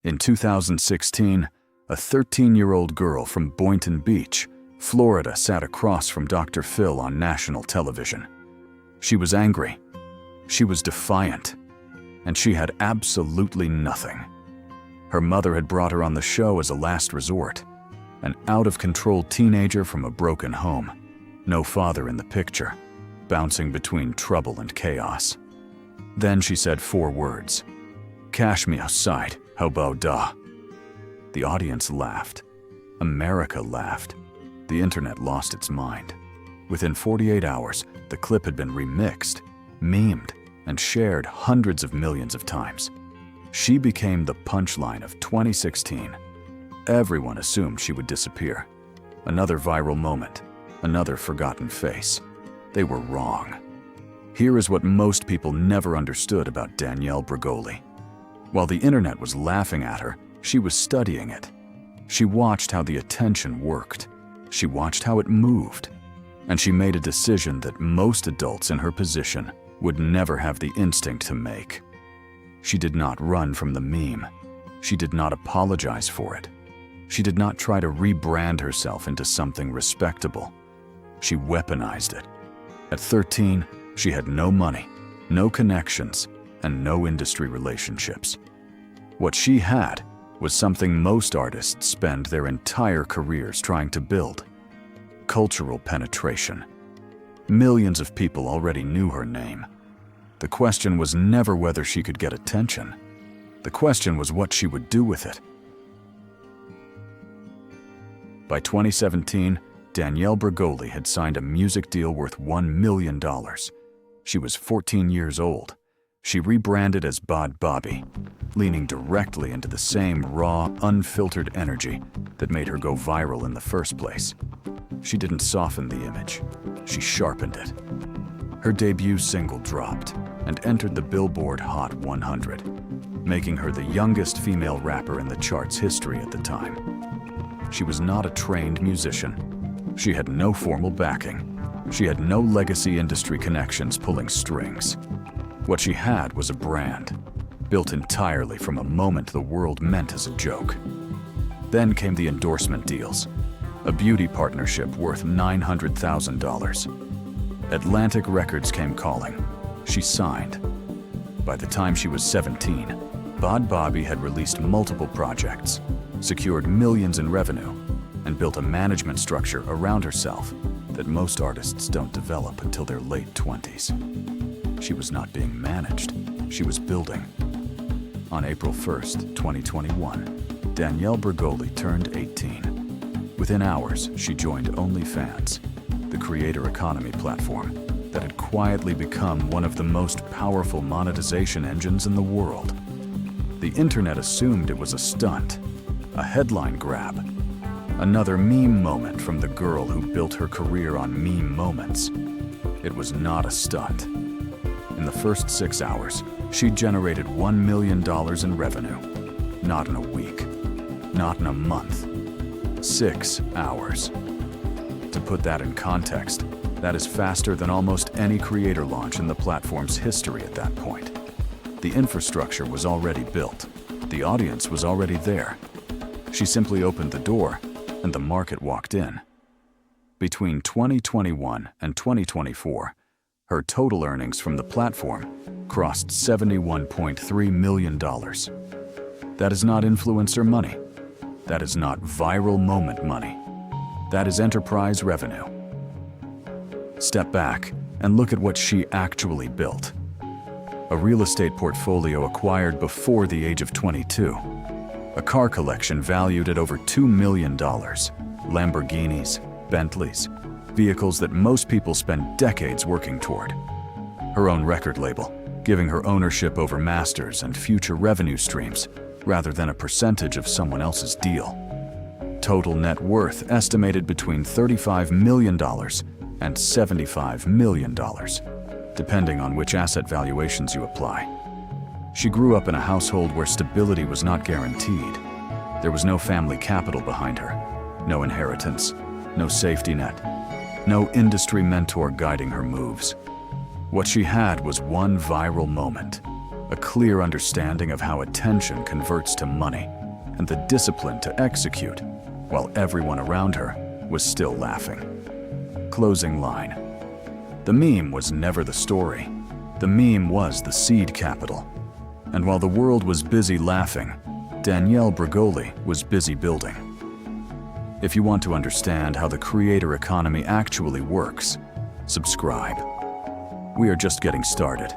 In 2016, a 13-year-old girl from Boynton Beach, Florida, sat across from Dr. Phil on national television. She was angry, she was defiant, and she had absolutely nothing. Her mother had brought her on the show as a last resort, an out-of-control teenager from a broken home, no father in the picture, bouncing between trouble and chaos. Then she said 4 words: "Cash me outside, how about da?" The audience laughed. America laughed. The internet lost its mind. Within 48 hours, the clip had been remixed, memed, and shared hundreds of millions of times. She became the punchline of 2016. Everyone assumed she would disappear. Another viral moment, another forgotten face. They were wrong. Here is what most people never understood about Danielle Bregoli. While the internet was laughing at her, she was studying it. She watched how the attention worked. She watched how it moved. And she made a decision that most adults in her position would never have the instinct to make. She did not run from the meme. She did not apologize for it. She did not try to rebrand herself into something respectable. She weaponized it. At 13, she had no money, no connections, and no industry relationships. What she had was something most artists spend their entire careers trying to build: cultural penetration. Millions of people already knew her name. The question was never whether she could get attention. The question was what she would do with it. By 2017, Danielle Bregoli had signed a music deal worth $1 million. She was 14 years old. She rebranded as Bhad babbie, leaning directly into the same raw, unfiltered energy that made her go viral in the first place. She didn't soften the image, she sharpened it. Her debut single dropped and entered the Billboard Hot 100, making her the youngest female rapper in the chart's history at the time. She was not a trained musician. She had no formal backing. She had no legacy industry connections pulling strings. What she had was a brand, built entirely from a moment the world meant as a joke. Then came the endorsement deals, a beauty partnership worth $900,000. Atlantic Records came calling. She signed. By the time she was 17, Bhad babbie had released multiple projects, secured millions in revenue, and built a management structure around herself that most artists don't develop until their late 20s. She was not being managed, she was building. On April 1st, 2021, Danielle Bregoli turned 18. Within hours, she joined OnlyFans, the creator economy platform that had quietly become one of the most powerful monetization engines in the world. The internet assumed it was a stunt, a headline grab, another meme moment from the girl who built her career on meme moments. It was not a stunt. In the first 6 hours, she generated $1 million in revenue. Not in a week, not in a month. 6 hours. To put that in context, that is faster than almost any creator launch in the platform's history at that point. The infrastructure was already built. The audience was already there. She simply opened the door, and the market walked in. Between 2021 and 2024, her total earnings from the platform crossed $71.3 million. That is not influencer money. That is not viral moment money. That is enterprise revenue. Step back and look at what she actually built. A real estate portfolio acquired before the age of 22. A car collection valued at over $2 million. Lamborghinis, Bentleys, vehicles that most people spend decades working toward. Her own record label, giving her ownership over masters and future revenue streams, rather than a percentage of someone else's deal. Total net worth estimated between $35 million and $75 million, depending on which asset valuations you apply. She grew up in a household where stability was not guaranteed. There was no family capital behind her, no inheritance, no safety net, no industry mentor guiding her moves. What she had was one viral moment, a clear understanding of how attention converts to money, and the discipline to execute, while everyone around her was still laughing. Closing line. The meme was never the story. The meme was the seed capital. And while the world was busy laughing, Danielle Bregoli was busy building. If you want to understand how the creator economy actually works, subscribe. We are just getting started.